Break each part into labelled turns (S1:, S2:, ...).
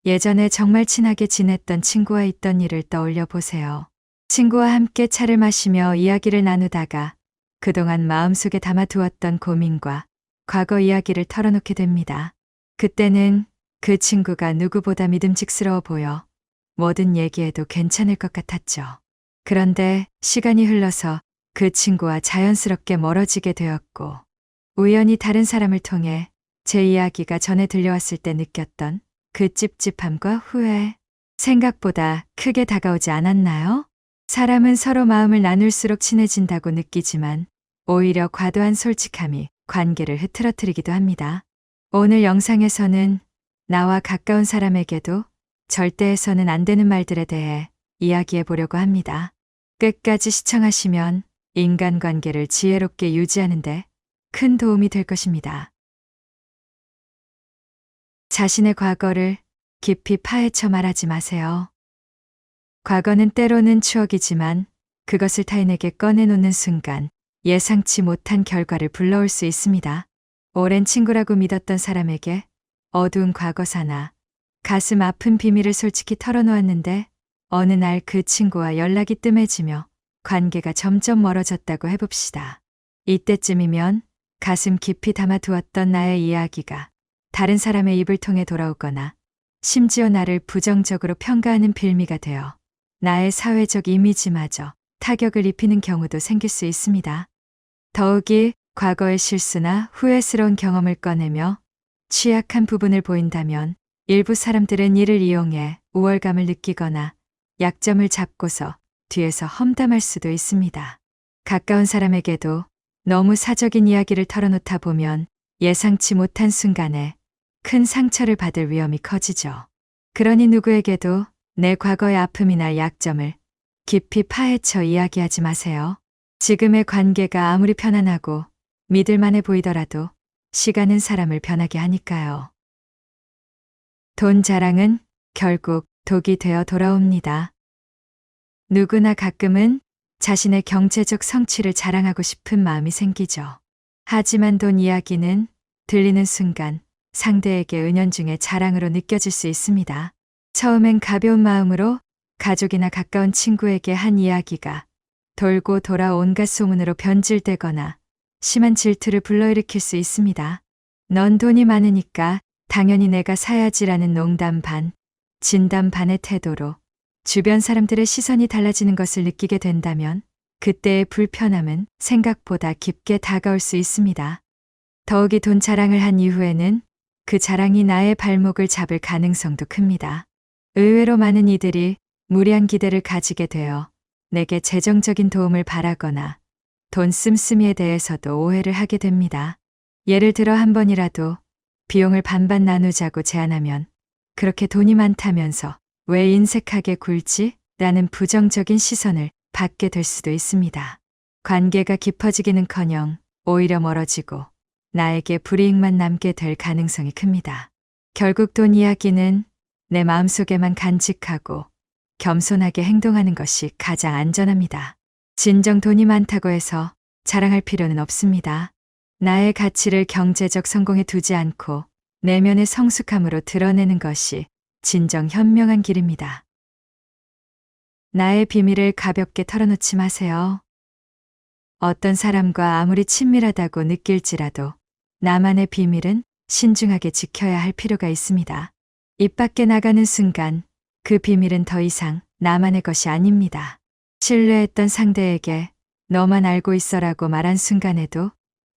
S1: 예전에 정말 친하게 지냈던 친구와 있던 일을 떠올려 보세요. 친구와 함께 차를 마시며 이야기를 나누다가 그동안 마음속에 담아두었던 고민과 과거 이야기를 털어놓게 됩니다. 그때는 그 친구가 누구보다 믿음직스러워 보여 뭐든 얘기해도 괜찮을 것 같았죠. 그런데 시간이 흘러서 그 친구와 자연스럽게 멀어지게 되었고, 우연히 다른 사람을 통해 제 이야기가 전해 들려왔을 때 느꼈던 그 찝찝함과 후회, 생각보다 크게 다가오지 않았나요? 사람은 서로 마음을 나눌수록 친해진다고 느끼지만 오히려 과도한 솔직함이 관계를 흐트러뜨리기도 합니다. 오늘 영상에서는 나와 가까운 사람에게도 절대 해서는 안 되는 말들에 대해 이야기해 보려고 합니다. 끝까지 시청하시면 인간관계를 지혜롭게 유지하는데 큰 도움이 될 것입니다. 자신의 과거를 깊이 파헤쳐 말하지 마세요. 과거는 때로는 추억이지만 그것을 타인에게 꺼내놓는 순간 예상치 못한 결과를 불러올 수 있습니다. 오랜 친구라고 믿었던 사람에게 어두운 과거사나 가슴 아픈 비밀을 솔직히 털어놓았는데 어느 날 그 친구와 연락이 뜸해지며 관계가 점점 멀어졌다고 해봅시다. 이때쯤이면 가슴 깊이 담아두었던 나의 이야기가 다른 사람의 입을 통해 돌아오거나 심지어 나를 부정적으로 평가하는 빌미가 되어 나의 사회적 이미지마저 타격을 입히는 경우도 생길 수 있습니다. 더욱이 과거의 실수나 후회스러운 경험을 꺼내며 취약한 부분을 보인다면 일부 사람들은 이를 이용해 우월감을 느끼거나 약점을 잡고서 뒤에서 험담할 수도 있습니다. 가까운 사람에게도 너무 사적인 이야기를 털어놓다 보면 예상치 못한 순간에 큰 상처를 받을 위험이 커지죠. 그러니 누구에게도 내 과거의 아픔이나 약점을 깊이 파헤쳐 이야기하지 마세요. 지금의 관계가 아무리 편안하고 믿을만해 보이더라도 시간은 사람을 변하게 하니까요. 돈 자랑은 결국 독이 되어 돌아옵니다. 누구나 가끔은 자신의 경제적 성취를 자랑하고 싶은 마음이 생기죠. 하지만 돈 이야기는 들리는 순간 상대에게 은연중에 자랑으로 느껴질 수 있습니다. 처음엔 가벼운 마음으로 가족이나 가까운 친구에게 한 이야기가 돌고 돌아 온갖 소문으로 변질되거나 심한 질투를 불러일으킬 수 있습니다. 넌 돈이 많으니까 당연히 내가 사야지라는 농담 반, 진담 반의 태도로 주변 사람들의 시선이 달라지는 것을 느끼게 된다면 그때의 불편함은 생각보다 깊게 다가올 수 있습니다. 더욱이 돈 자랑을 한 이후에는 그 자랑이 나의 발목을 잡을 가능성도 큽니다. 의외로 많은 이들이 무리한 기대를 가지게 되어 내게 재정적인 도움을 바라거나 돈 씀씀이에 대해서도 오해를 하게 됩니다. 예를 들어 한 번이라도 비용을 반반 나누자고 제안하면 그렇게 돈이 많다면서 왜 인색하게 굴지? 라는 부정적인 시선을 받게 될 수도 있습니다. 관계가 깊어지기는커녕 오히려 멀어지고 나에게 불이익만 남게 될 가능성이 큽니다. 결국 돈 이야기는 내 마음속에만 간직하고 겸손하게 행동하는 것이 가장 안전합니다. 진정 돈이 많다고 해서 자랑할 필요는 없습니다. 나의 가치를 경제적 성공에 두지 않고 내면의 성숙함으로 드러내는 것이 진정 현명한 길입니다. 나의 비밀을 가볍게 털어놓지 마세요. 어떤 사람과 아무리 친밀하다고 느낄지라도 나만의 비밀은 신중하게 지켜야 할 필요가 있습니다. 입 밖에 나가는 순간 그 비밀은 더 이상 나만의 것이 아닙니다. 신뢰했던 상대에게 너만 알고 있어라고 말한 순간에도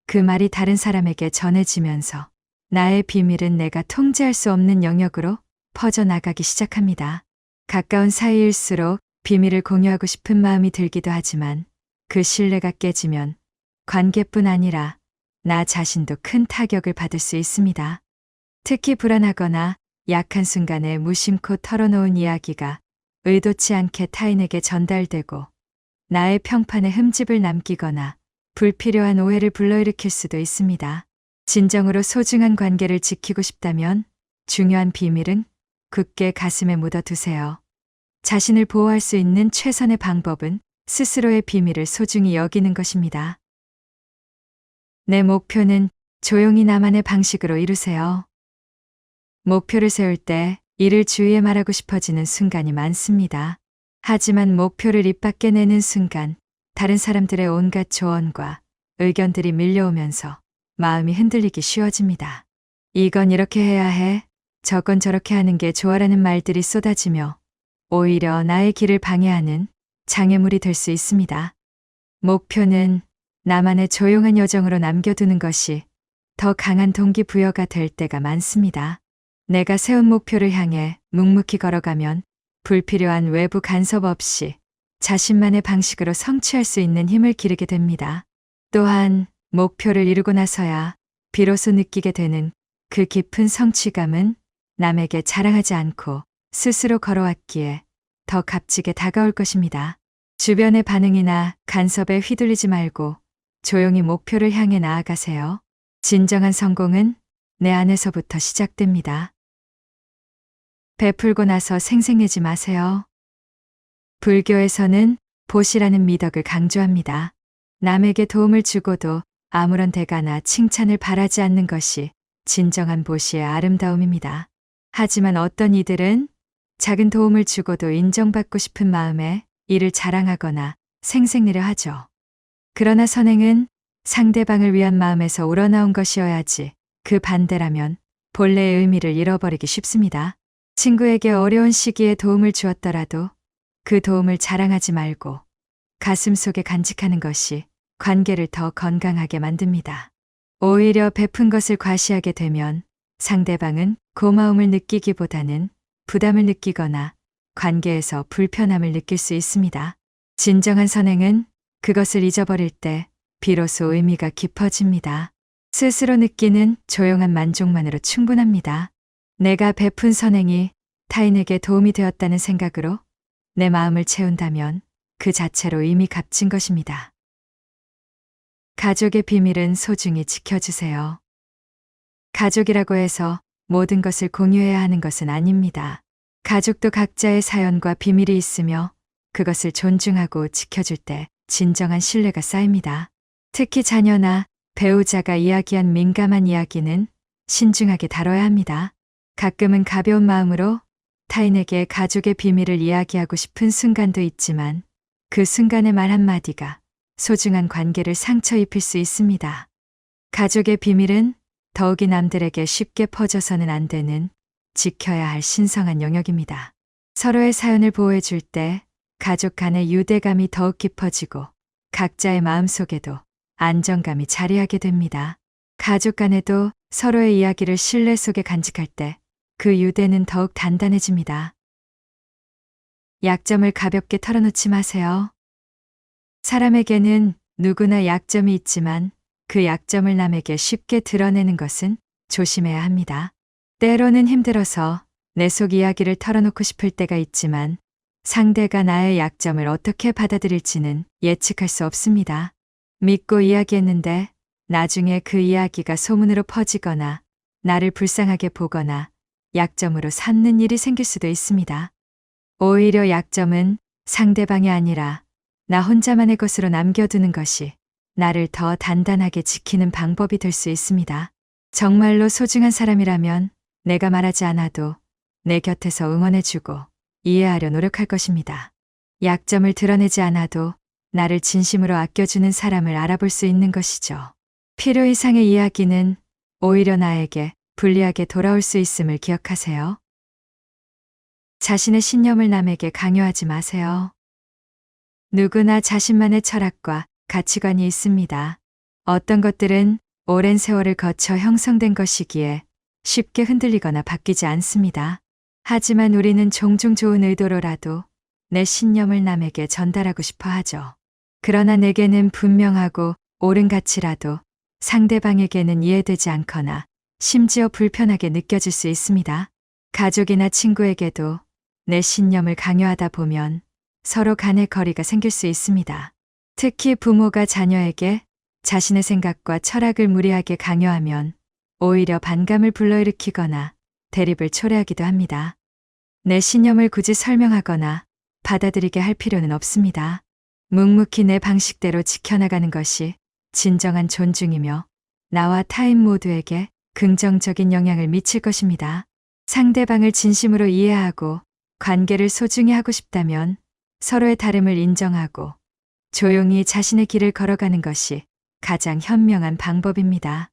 S1: 그 말이 다른 사람에게 전해지면서 나의 비밀은 내가 통제할 수 없는 영역으로 퍼져나가기 시작합니다. 가까운 사이일수록 비밀을 공유하고 싶은 마음이 들기도 하지만 그 신뢰가 깨지면 관계뿐 아니라 나 자신도 큰 타격을 받을 수 있습니다. 특히 불안하거나 약한 순간에 무심코 털어놓은 이야기가 의도치 않게 타인에게 전달되고 나의 평판에 흠집을 남기거나 불필요한 오해를 불러일으킬 수도 있습니다. 진정으로 소중한 관계를 지키고 싶다면 중요한 비밀은 굳게 가슴에 묻어두세요. 자신을 보호할 수 있는 최선의 방법은 스스로의 비밀을 소중히 여기는 것입니다. 내 목표는 조용히 나만의 방식으로 이루세요. 목표를 세울 때 이를 주위에 말하고 싶어지는 순간이 많습니다. 하지만 목표를 입 밖에 내는 순간 다른 사람들의 온갖 조언과 의견들이 밀려오면서 마음이 흔들리기 쉬워집니다. 이건 이렇게 해야 해, 저건 저렇게 하는 게 좋아라는 말들이 쏟아지며 오히려 나의 길을 방해하는 장애물이 될 수 있습니다. 목표는 나만의 조용한 여정으로 남겨두는 것이 더 강한 동기부여가 될 때가 많습니다. 내가 세운 목표를 향해 묵묵히 걸어가면 불필요한 외부 간섭 없이 자신만의 방식으로 성취할 수 있는 힘을 기르게 됩니다. 또한 목표를 이루고 나서야 비로소 느끼게 되는 그 깊은 성취감은 남에게 자랑하지 않고 스스로 걸어왔기에 더 값지게 다가올 것입니다. 주변의 반응이나 간섭에 휘둘리지 말고 조용히 목표를 향해 나아가세요. 진정한 성공은 내 안에서부터 시작됩니다. 베풀고 나서 생색내지 마세요. 불교에서는 보시라는 미덕을 강조합니다. 남에게 도움을 주고도 아무런 대가나 칭찬을 바라지 않는 것이 진정한 보시의 아름다움입니다. 하지만 어떤 이들은 작은 도움을 주고도 인정받고 싶은 마음에 이를 자랑하거나 생색내려 하죠. 그러나 선행은 상대방을 위한 마음에서 우러나온 것이어야지 그 반대라면 본래의 의미를 잃어버리기 쉽습니다. 친구에게 어려운 시기에 도움을 주었더라도 그 도움을 자랑하지 말고 가슴속에 간직하는 것이 관계를 더 건강하게 만듭니다. 오히려 베푼 것을 과시하게 되면 상대방은 고마움을 느끼기보다는 부담을 느끼거나 관계에서 불편함을 느낄 수 있습니다. 진정한 선행은 그것을 잊어버릴 때 비로소 의미가 깊어집니다. 스스로 느끼는 조용한 만족만으로 충분합니다. 내가 베푼 선행이 타인에게 도움이 되었다는 생각으로 내 마음을 채운다면 그 자체로 이미 값진 것입니다. 가족의 비밀은 소중히 지켜주세요. 가족이라고 해서 모든 것을 공유해야 하는 것은 아닙니다. 가족도 각자의 사연과 비밀이 있으며 그것을 존중하고 지켜줄 때 진정한 신뢰가 쌓입니다. 특히 자녀나 배우자가 이야기한 민감한 이야기는 신중하게 다뤄야 합니다. 가끔은 가벼운 마음으로 타인에게 가족의 비밀을 이야기하고 싶은 순간도 있지만 그 순간의 말 한마디가 소중한 관계를 상처 입힐 수 있습니다. 가족의 비밀은 더욱이 남들에게 쉽게 퍼져서는 안 되는 지켜야 할 신성한 영역입니다. 서로의 사연을 보호해줄 때 가족 간의 유대감이 더욱 깊어지고 각자의 마음속에도 안정감이 자리하게 됩니다. 가족 간에도 서로의 이야기를 신뢰 속에 간직할 때 그 유대는 더욱 단단해집니다. 약점을 가볍게 털어놓지 마세요. 사람에게는 누구나 약점이 있지만 그 약점을 남에게 쉽게 드러내는 것은 조심해야 합니다. 때로는 힘들어서 내 속 이야기를 털어놓고 싶을 때가 있지만 상대가 나의 약점을 어떻게 받아들일지는 예측할 수 없습니다. 믿고 이야기했는데 나중에 그 이야기가 소문으로 퍼지거나 나를 불쌍하게 보거나 약점으로 삼는 일이 생길 수도 있습니다. 오히려 약점은 상대방이 아니라 나 혼자만의 것으로 남겨두는 것이 나를 더 단단하게 지키는 방법이 될 수 있습니다. 정말로 소중한 사람이라면 내가 말하지 않아도 내 곁에서 응원해주고 이해하려 노력할 것입니다. 약점을 드러내지 않아도 나를 진심으로 아껴주는 사람을 알아볼 수 있는 것이죠. 필요 이상의 이야기는 오히려 나에게 불리하게 돌아올 수 있음을 기억하세요. 자신의 신념을 남에게 강요하지 마세요. 누구나 자신만의 철학과 가치관이 있습니다. 어떤 것들은 오랜 세월을 거쳐 형성된 것이기에 쉽게 흔들리거나 바뀌지 않습니다. 하지만 우리는 종종 좋은 의도로라도 내 신념을 남에게 전달하고 싶어 하죠. 그러나 내게는 분명하고 옳은 가치라도 상대방에게는 이해되지 않거나 심지어 불편하게 느껴질 수 있습니다. 가족이나 친구에게도 내 신념을 강요하다 보면 서로 간의 거리가 생길 수 있습니다. 특히 부모가 자녀에게 자신의 생각과 철학을 무리하게 강요하면 오히려 반감을 불러일으키거나 대립을 초래하기도 합니다. 내 신념을 굳이 설명하거나 받아들이게 할 필요는 없습니다. 묵묵히 내 방식대로 지켜나가는 것이 진정한 존중이며 나와 타인 모두에게 긍정적인 영향을 미칠 것입니다. 상대방을 진심으로 이해하고 관계를 소중히 하고 싶다면 서로의 다름을 인정하고 조용히 자신의 길을 걸어가는 것이 가장 현명한 방법입니다.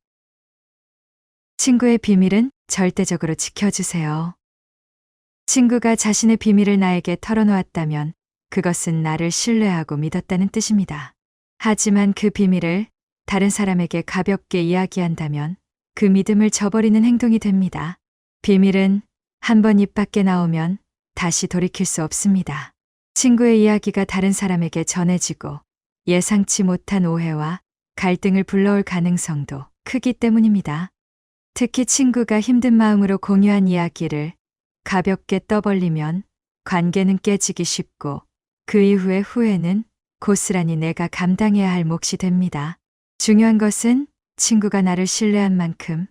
S1: 친구의 비밀은 절대적으로 지켜주세요. 친구가 자신의 비밀을 나에게 털어놓았다면 그것은 나를 신뢰하고 믿었다는 뜻입니다. 하지만 그 비밀을 다른 사람에게 가볍게 이야기한다면 그 믿음을 저버리는 행동이 됩니다. 비밀은 한 번 입 밖에 나오면 다시 돌이킬 수 없습니다. 친구의 이야기가 다른 사람에게 전해지고 예상치 못한 오해와 갈등을 불러올 가능성도 크기 때문입니다. 특히 친구가 힘든 마음으로 공유한 이야기를 가볍게 떠벌리면 관계는 깨지기 쉽고 그 이후의 후회는 고스란히 내가 감당해야 할 몫이 됩니다. 중요한 것은 친구가 나를 신뢰한 만큼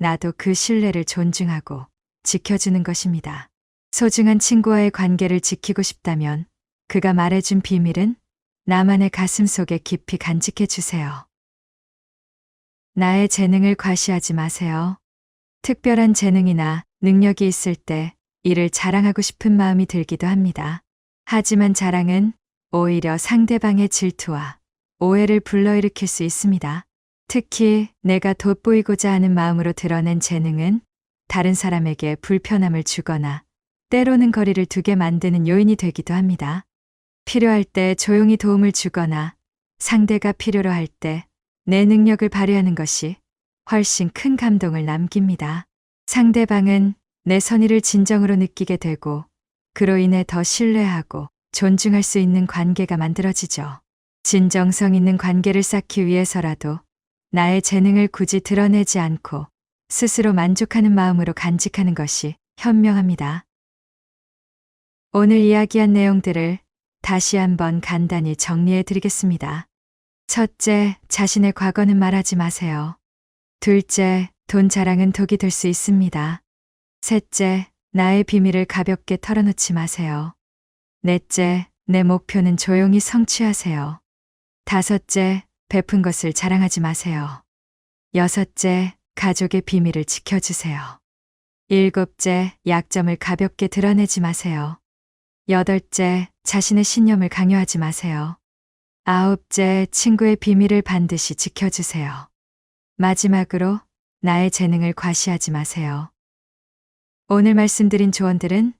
S1: 나도 그 신뢰를 존중하고 지켜주는 것입니다. 소중한 친구와의 관계를 지키고 싶다면 그가 말해준 비밀은 나만의 가슴속에 깊이 간직해 주세요. 나의 재능을 과시하지 마세요. 특별한 재능이나 능력이 있을 때 이를 자랑하고 싶은 마음이 들기도 합니다. 하지만 자랑은 오히려 상대방의 질투와 오해를 불러일으킬 수 있습니다. 특히 내가 돋보이고자 하는 마음으로 드러낸 재능은 다른 사람에게 불편함을 주거나 때로는 거리를 두게 만드는 요인이 되기도 합니다. 필요할 때 조용히 도움을 주거나 상대가 필요로 할 때 내 능력을 발휘하는 것이 훨씬 큰 감동을 남깁니다. 상대방은 내 선의를 진정으로 느끼게 되고 그로 인해 더 신뢰하고 존중할 수 있는 관계가 만들어지죠. 진정성 있는 관계를 쌓기 위해서라도 나의 재능을 굳이 드러내지 않고 스스로 만족하는 마음으로 간직하는 것이 현명합니다. 오늘 이야기한 내용들을 다시 한번 간단히 정리해 드리겠습니다. 첫째, 자신의 과거는 말하지 마세요. 둘째, 돈 자랑은 독이 될 수 있습니다. 셋째, 나의 비밀을 가볍게 털어놓지 마세요. 넷째, 내 목표는 조용히 성취하세요. 다섯째, 베푼 것을 자랑하지 마세요. 여섯째, 가족의 비밀을 지켜주세요. 일곱째, 약점을 가볍게 드러내지 마세요. 여덟째, 자신의 신념을 강요하지 마세요. 아홉째, 친구의 비밀을 반드시 지켜주세요. 마지막으로 나의 재능을 과시하지 마세요. 오늘 말씀드린 조언들은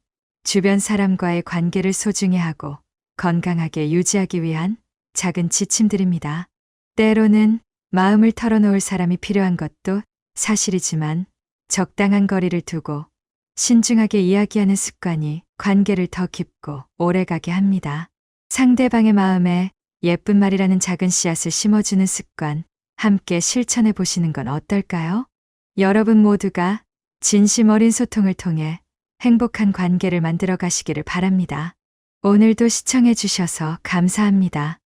S1: 주변 사람과의 관계를 소중히 하고 건강하게 유지하기 위한 작은 지침들입니다. 때로는 마음을 털어놓을 사람이 필요한 것도 사실이지만 적당한 거리를 두고 신중하게 이야기하는 습관이 관계를 더 깊고 오래가게 합니다. 상대방의 마음에 예쁜 말이라는 작은 씨앗을 심어주는 습관, 함께 실천해 보시는 건 어떨까요? 여러분 모두가 진심 어린 소통을 통해 행복한 관계를 만들어 가시기를 바랍니다. 오늘도 시청해 주셔서 감사합니다.